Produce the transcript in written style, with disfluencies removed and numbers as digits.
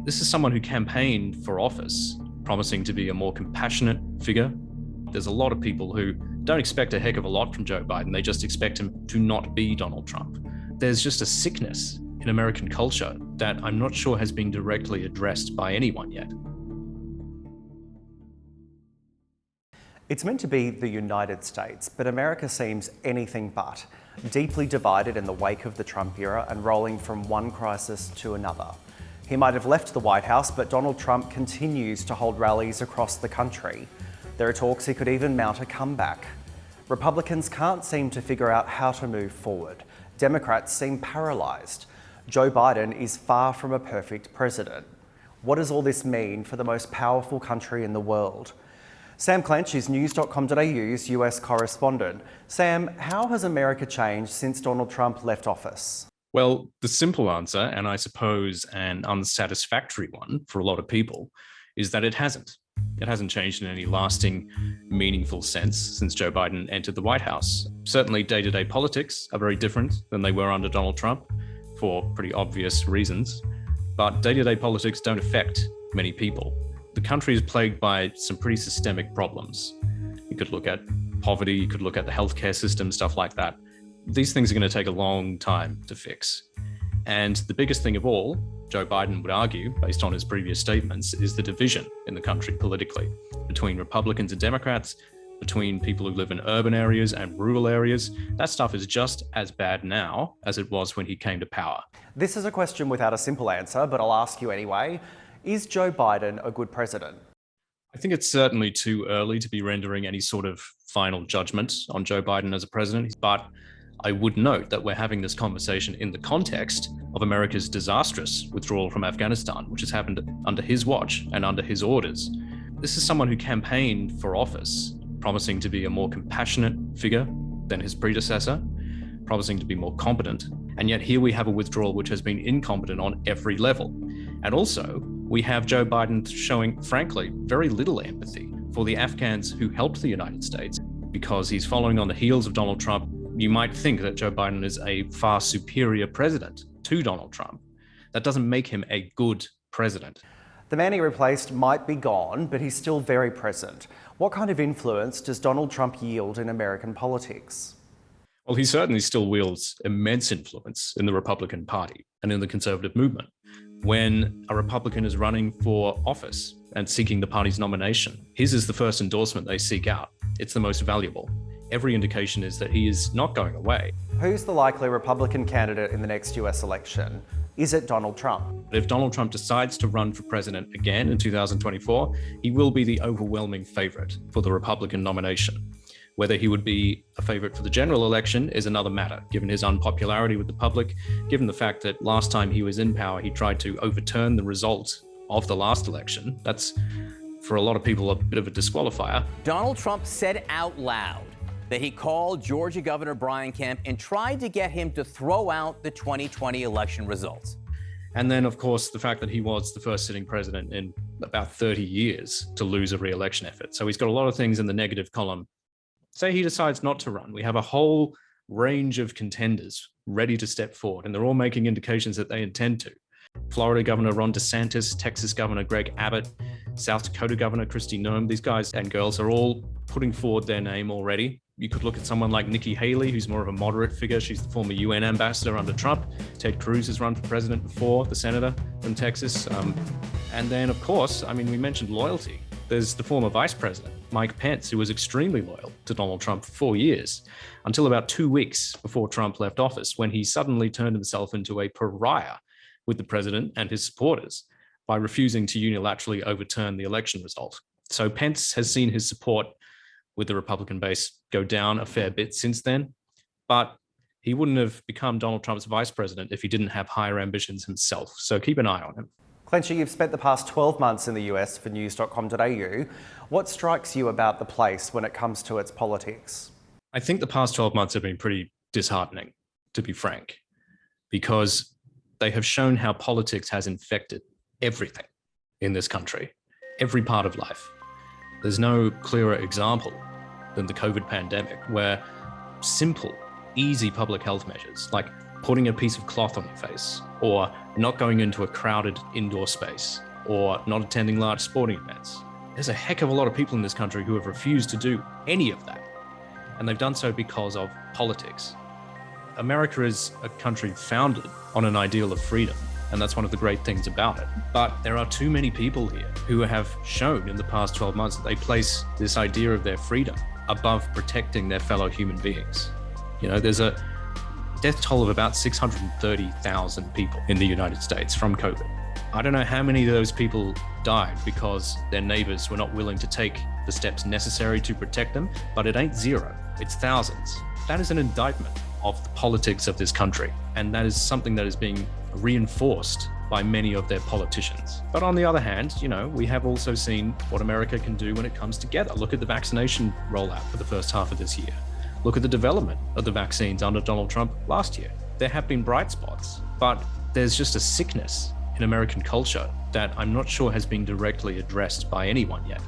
This is someone who campaigned for office, promising to be a more compassionate figure. There's a lot of people who don't expect a heck of a lot from Joe Biden. They just expect him to not be Donald Trump. There's just a sickness in American culture that I'm not sure has been directly addressed by anyone yet. It's meant to be the United States, but America seems anything but. Deeply divided in the wake of the Trump era and rolling from one crisis to another. He might have left the White House, but Donald Trump continues to hold rallies across the country. There are talks he could even mount a comeback. Republicans can't seem to figure out how to move forward. Democrats seem paralysed. Joe Biden is far from a perfect president. What does all this mean for the most powerful country in the world? Sam Clench is news.com.au's US correspondent. Sam, how has America changed since Donald Trump left office? Well, the simple answer, and I suppose an unsatisfactory one for a lot of people, is that it hasn't. It hasn't changed in any lasting, meaningful sense since Joe Biden entered the White House. Certainly, day-to-day politics are very different than they were under Donald Trump, for pretty obvious reasons. But day-to-day politics don't affect many people. The country is plagued by some pretty systemic problems. You could look at poverty, you could look at the healthcare system, stuff like that. These things are going to take a long time to fix. And the biggest thing of all, Joe Biden would argue, based on his previous statements, is the division in the country politically between Republicans and Democrats, between people who live in urban areas and rural areas. That stuff is just as bad now as it was when he came to power. This is a question without a simple answer, but I'll ask you anyway. Is Joe Biden a good president? I think it's certainly too early to be rendering any sort of final judgment on Joe Biden as a president, but I would note that we're having this conversation in the context of America's disastrous withdrawal from Afghanistan, which has happened under his watch and under his orders. This is someone who campaigned for office, promising to be a more compassionate figure than his predecessor, promising to be more competent. And yet here we have a withdrawal which has been incompetent on every level. And also, we have Joe Biden showing, frankly, very little empathy for the Afghans who helped the United States. Because he's following on the heels of Donald Trump, you might think that Joe Biden is a far superior president to Donald Trump. That doesn't make him a good president. The man he replaced might be gone, but he's still very present. What kind of influence does Donald Trump yield in American politics? Well, he certainly still wields immense influence in the Republican Party and in the conservative movement. When a Republican is running for office and seeking the party's nomination, his is the first endorsement they seek out. It's the most valuable. Every indication is that he is not going away. Who's the likely Republican candidate in the next US election? Is it Donald Trump? If Donald Trump decides to run for president again in 2024, he will be the overwhelming favorite for the Republican nomination. Whether he would be a favorite for the general election is another matter, given his unpopularity with the public, given the fact that last time he was in power, he tried to overturn the result of the last election. That's, for a lot of people, a bit of a disqualifier. Donald Trump said out loud that he called Georgia Governor Brian Kemp and tried to get him to throw out the 2020 election results. And then, of course, the fact that he was the first sitting president in about 30 years to lose a re-election effort. So he's got a lot of things in the negative column. Say he decides not to run. We have a whole range of contenders ready to step forward, and they're all making indications that they intend to. Florida Governor Ron DeSantis, Texas Governor Greg Abbott, South Dakota Governor Kristi Noem. These guys and girls are all putting forward their name already. You could look at someone like Nikki Haley, who's more of a moderate figure. She's the former UN ambassador under Trump. Ted Cruz has run for president before, the senator from Texas. And then, of course, we mentioned loyalty. There's the former vice president, Mike Pence, who was extremely loyal to Donald Trump for 4 years, until about 2 weeks before Trump left office, when he suddenly turned himself into a pariah with the president and his supporters by refusing to unilaterally overturn the election result. So Pence has seen his support with the Republican base go down a fair bit since then, but he wouldn't have become Donald Trump's vice president if he didn't have higher ambitions himself. So keep an eye on him. Clenchy, you've spent the past 12 months in the US for news.com.au. What strikes you about the place when it comes to its politics? I think the past 12 months have been pretty disheartening, to be frank, because they have shown how politics has infected everything in this country, every part of life. There's no clearer example than the COVID pandemic, where simple, easy public health measures like putting a piece of cloth on your face or not going into a crowded indoor space, or not attending large sporting events. There's a heck of a lot of people in this country who have refused to do any of that. And they've done so because of politics. America is a country founded on an ideal of freedom, and that's one of the great things about it. But there are too many people here who have shown in the past 12 months that they place this idea of their freedom above protecting their fellow human beings. You know, there's a death toll of about 630,000 people in the United States from COVID. I don't know how many of those people died because their neighbors were not willing to take the steps necessary to protect them, but it ain't zero, it's thousands. That is an indictment of the politics of this country, and that is something that is being reinforced by many of their politicians. But on the other hand, you know, we have also seen what America can do when it comes together. Look at the vaccination rollout for the first half of this year. Look at the development of the vaccines under Donald Trump last year. There have been bright spots, but there's just a sickness in American culture that I'm not sure has been directly addressed by anyone yet.